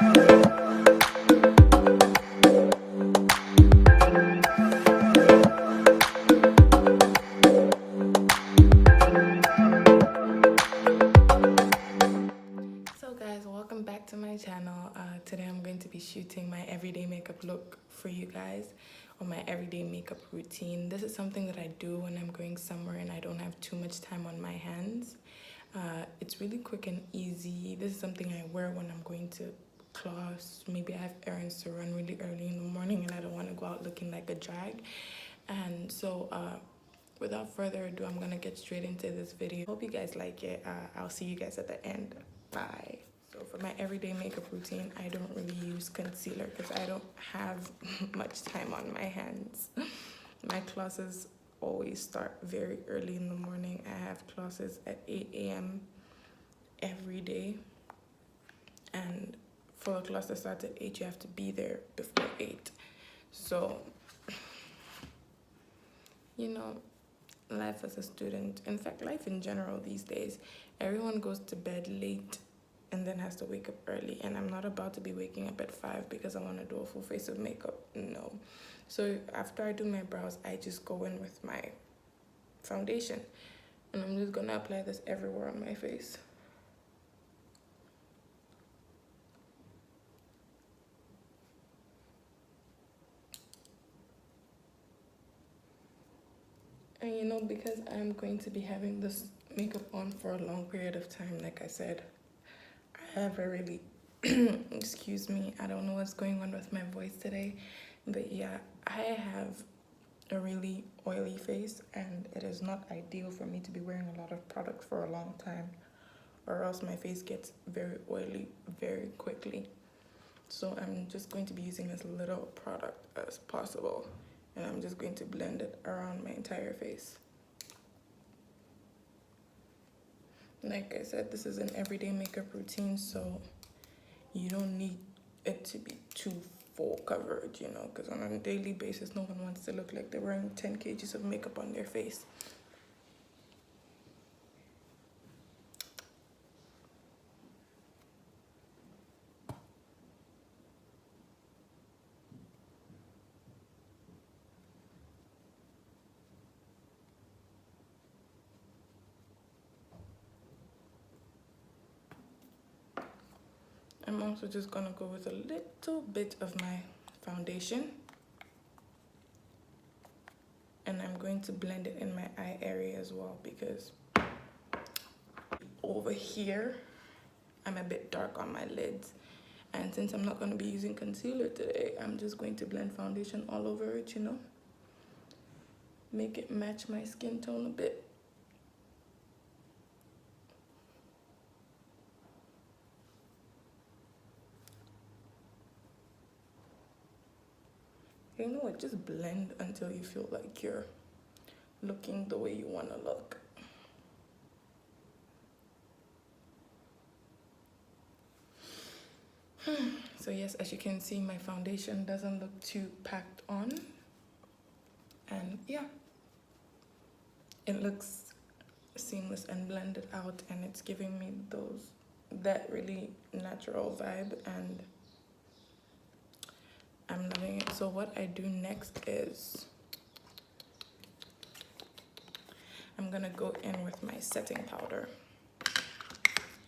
So guys, welcome back to my channel. Today I'm going to be shooting my everyday makeup look for you guys, or my everyday makeup routine. This is something that I do when I'm going somewhere and I don't have too much time on my hands. It's really quick and easy. This is something I wear when I'm going to class. Maybe I have errands to run really early in the morning and I don't want to go out looking like a drag. And so without further ado, I'm gonna get straight into this video. Hope you guys like it. I'll see you guys at the end. Bye. So for my everyday makeup routine, I don't really use concealer because I don't have much time on my hands. My classes always start very early in the morning. I have classes at 8 a.m. every day. And for a class that starts at 8, you have to be there before 8. So, you know, life as a student, in fact, life in general these days, everyone goes to bed late and then has to wake up early. And I'm not about to be waking up at 5 because I want to do a full face of makeup. No. So after I do my brows, I just go in with my foundation. And I'm just going to apply this everywhere on my face. And you know, because I'm going to be having this makeup on for a long period of time, like I said, I have a really, excuse me, I don't know what's going on with my voice today, but yeah, I have a really oily face and it is not ideal for me to be wearing a lot of product for a long time, or else my face gets very oily very quickly. So I'm just going to be using as little product as possible, and I'm just going to blend it around my entire face. Like I said, this is an everyday makeup routine, so you don't need it to be too full coverage, you know, because on a daily basis, no one wants to look like they're wearing 10 kgs of makeup on their face. I'm also just gonna go with a little bit of my foundation, and I'm going to blend it in my eye area as well, because over here I'm a bit dark on my lids, and since I'm not going to be using concealer today, I'm just going to blend foundation all over it, you know, make it match my skin tone a bit. You know what, just blend until you feel like you're looking the way you want to look. So yes, as you can see, my foundation doesn't look too packed on, and yeah, it looks seamless and blended out, and it's giving me that really natural vibe, and I'm loving it. So what I do next is I'm gonna go in with my setting powder.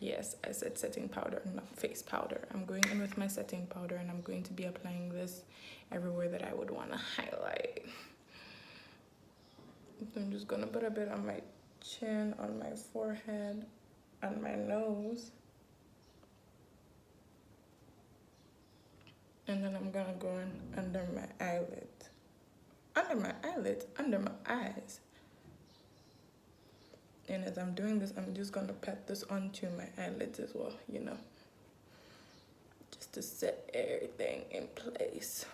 Yes, I said setting powder, not face powder. I'm going in with my setting powder, and I'm going to be applying this everywhere that I would want to highlight. I'm just gonna put a bit on my chin, on my forehead, on my nose. And then I'm gonna go in under my eyelid. Under my eyelids, under my eyes. And as I'm doing this, I'm just gonna pat this onto my eyelids as well, you know, just to set everything in place.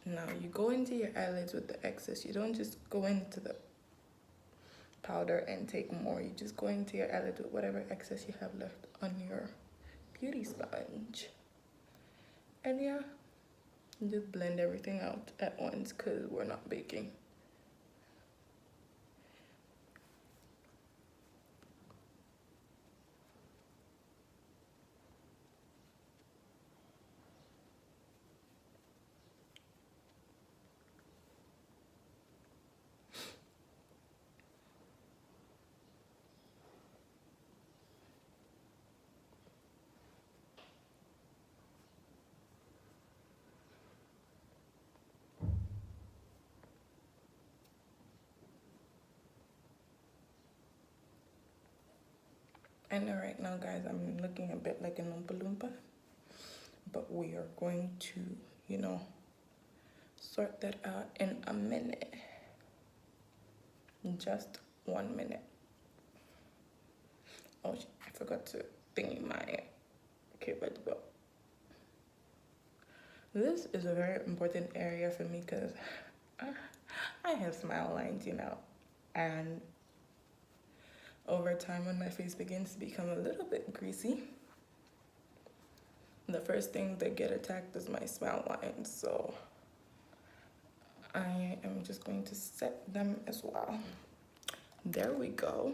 Now you go into your eyelids with the excess. You don't just go into the powder and take more. You just go into your eyelids with whatever excess you have left on your beauty sponge. And yeah, just blend everything out at once because we're not baking. I know right now, guys, I'm looking a bit like an Oompa Loompa, but we are going to, you know, sort that out in a minute. Just 1 minute. Oh, I forgot to thingy my. Okay, let's go. This is a very important area for me because I have smile lines, you know, and over time when my face begins to become a little bit greasy, the first thing that get attacked is my smile lines. So I am just going to set them as well. There we go.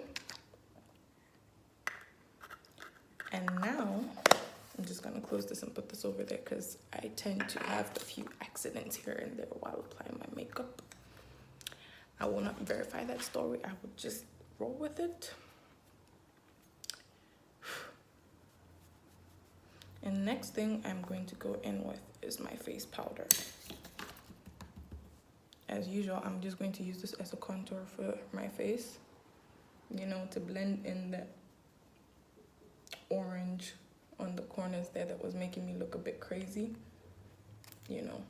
And now I'm just gonna close this and put this over there because I tend to have a few accidents here and there while applying my makeup. I will not verify that story. I will just roll with it. And next thing I'm going to go in with is my face powder. As usual, I'm just going to use this as a contour for my face, you know, to blend in the orange on the corners there that was making me look a bit crazy, you know.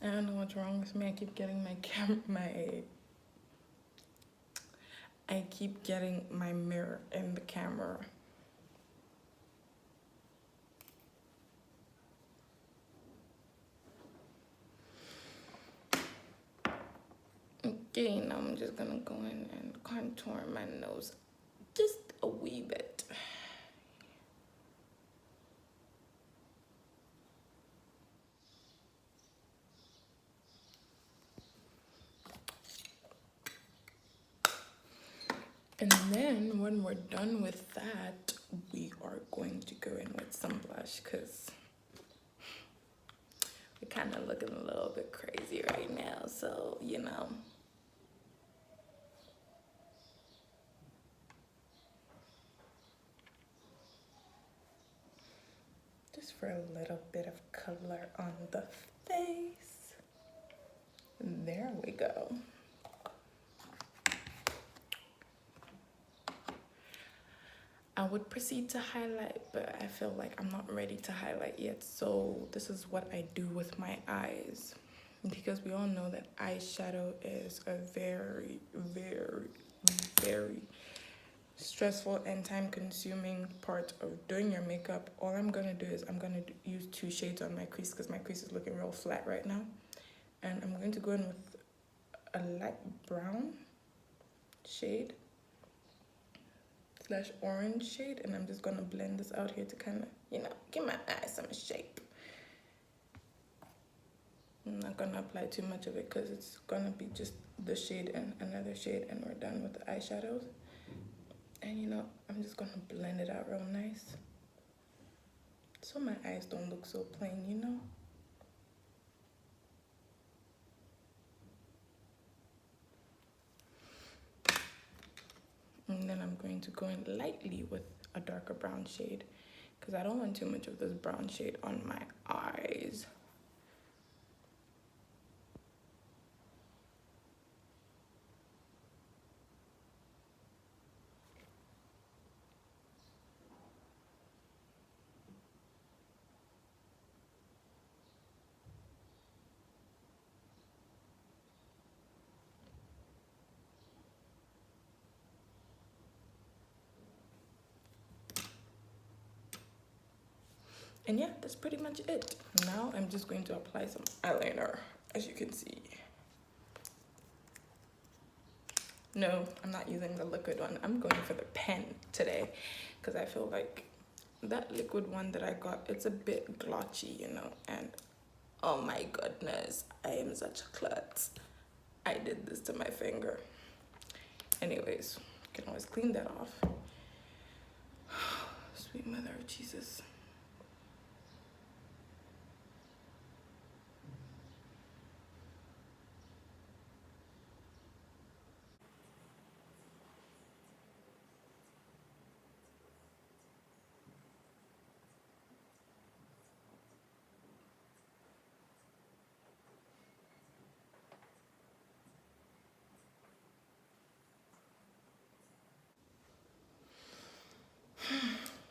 I don't know what's wrong with me. I keep getting I keep getting my mirror in the camera. Okay, now I'm just gonna go in and contour my nose just a wee bit. And then when we're done with that, we are going to go in with some blush because we're kind of looking a little bit crazy right now. So, you know. Just for a little bit of color on the face. There we go. I would proceed to highlight, but I feel like I'm not ready to highlight yet. So this is what I do with my eyes. Because we all know that eyeshadow is a very, very, very stressful and time-consuming part of doing your makeup. All I'm gonna do is I'm gonna use 2 shades on my crease because my crease is looking real flat right now. And I'm going to go in with a light brown shade / orange shade, and I'm just gonna blend this out here to kind of, you know, give my eyes some shape. I'm not gonna apply too much of it because it's gonna be just the shade and another shade, and we're done with the eyeshadows. And you know, I'm just gonna blend it out real nice so my eyes don't look so plain, you know. And then I'm going to go in lightly with a darker brown shade because I don't want too much of this brown shade on my eyes. And yeah, that's pretty much it. Now I'm just going to apply some eyeliner, as you can see. No, I'm not using the liquid one. I'm going for the pen today because I feel like that liquid one that I got, it's a bit glotchy, you know, and oh my goodness, I am such a klutz. I did this to my finger. Anyways, you can always clean that off. Sweet mother of Jesus.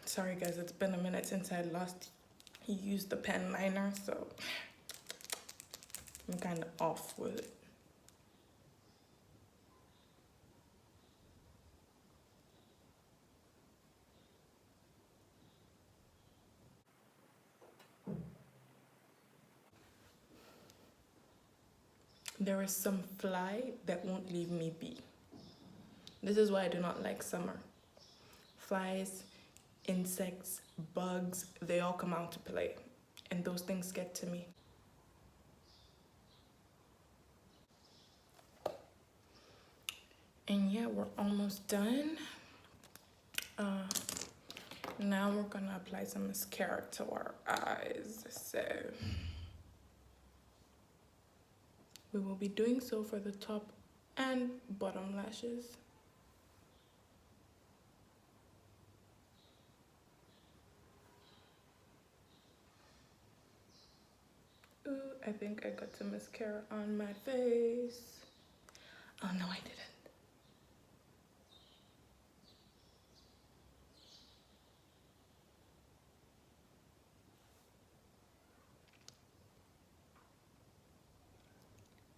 Sorry guys, it's been a minute since I last used the pen liner, so I'm kind of off with it. There is some fly that won't leave me be. This is why I do not like summer. Flies, insects, bugs, they all come out to play. And those things get to me. And yeah, we're almost done. Now we're gonna apply some mascara to our eyes. So we will be doing so for the top and bottom lashes. Ooh, I think I got some mascara on my face. Oh no, I didn't.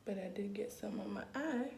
But I did get some on my eye.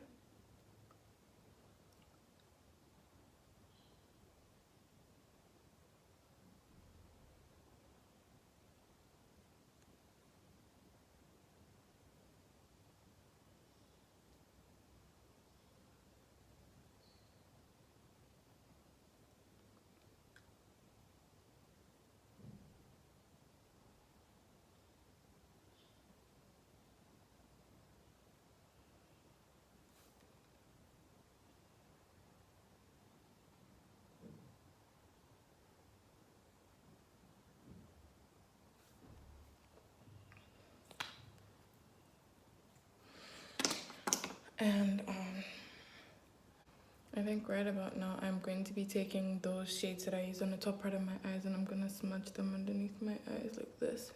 And I think right about now I'm going to be taking those shades that I use on the top part of my eyes and I'm gonna smudge them underneath my eyes like this.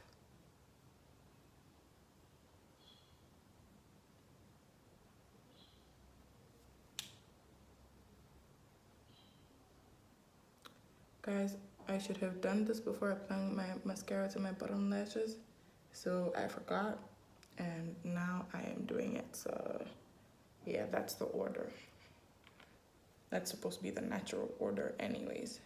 Guys, I should have done this before applying my mascara to my bottom lashes, so I forgot, and now I am doing it. So yeah, that's the order. That's supposed to be the natural order anyways.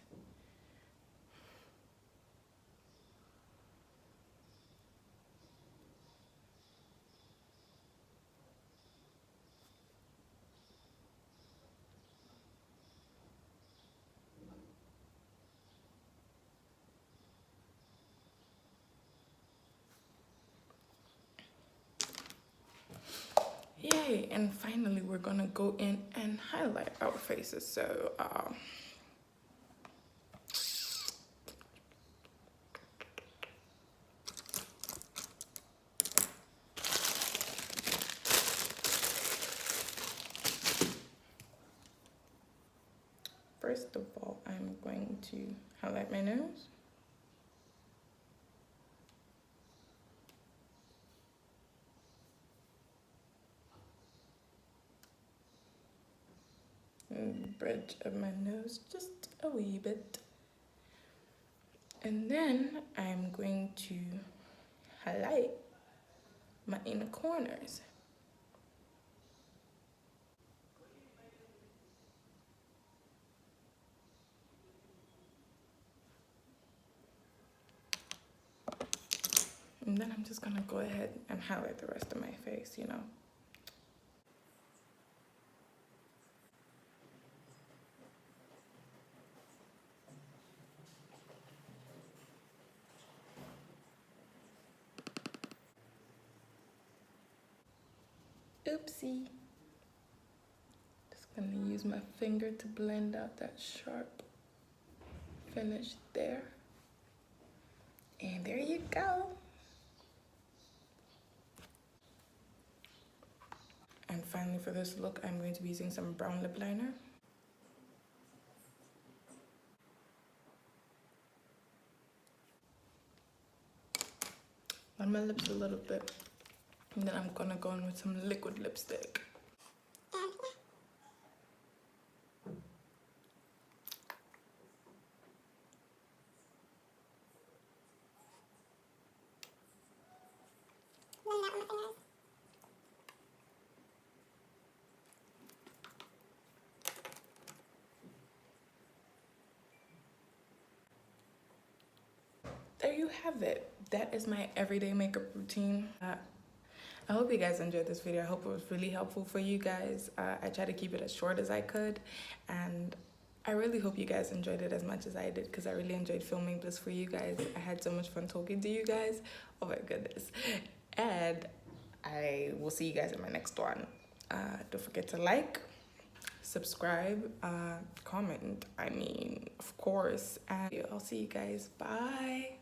Yay, and finally we're gonna go in and highlight our faces. So first of all, I'm going to highlight my nose. And bridge of my nose just a wee bit. And then I'm going to highlight my inner corners. And then I'm just gonna go ahead and highlight the rest of my face, you know. Oopsie. Just gonna use my finger to blend out that sharp finish there. And there you go. And finally for this look, I'm going to be using some brown lip liner. On my lips a little bit. And then I'm gonna go in with some liquid lipstick. There you have it. That is my everyday makeup routine. I hope you guys enjoyed this video. I hope it was really helpful for you guys. I tried to keep it as short as I could, and I really hope you guys enjoyed it as much as I did, because I really enjoyed filming this for you guys. I had so much fun talking to you guys. Oh my goodness. And I will see you guys in my next one. Don't forget to like, subscribe, comment, I mean, of course. And I'll see you guys. Bye.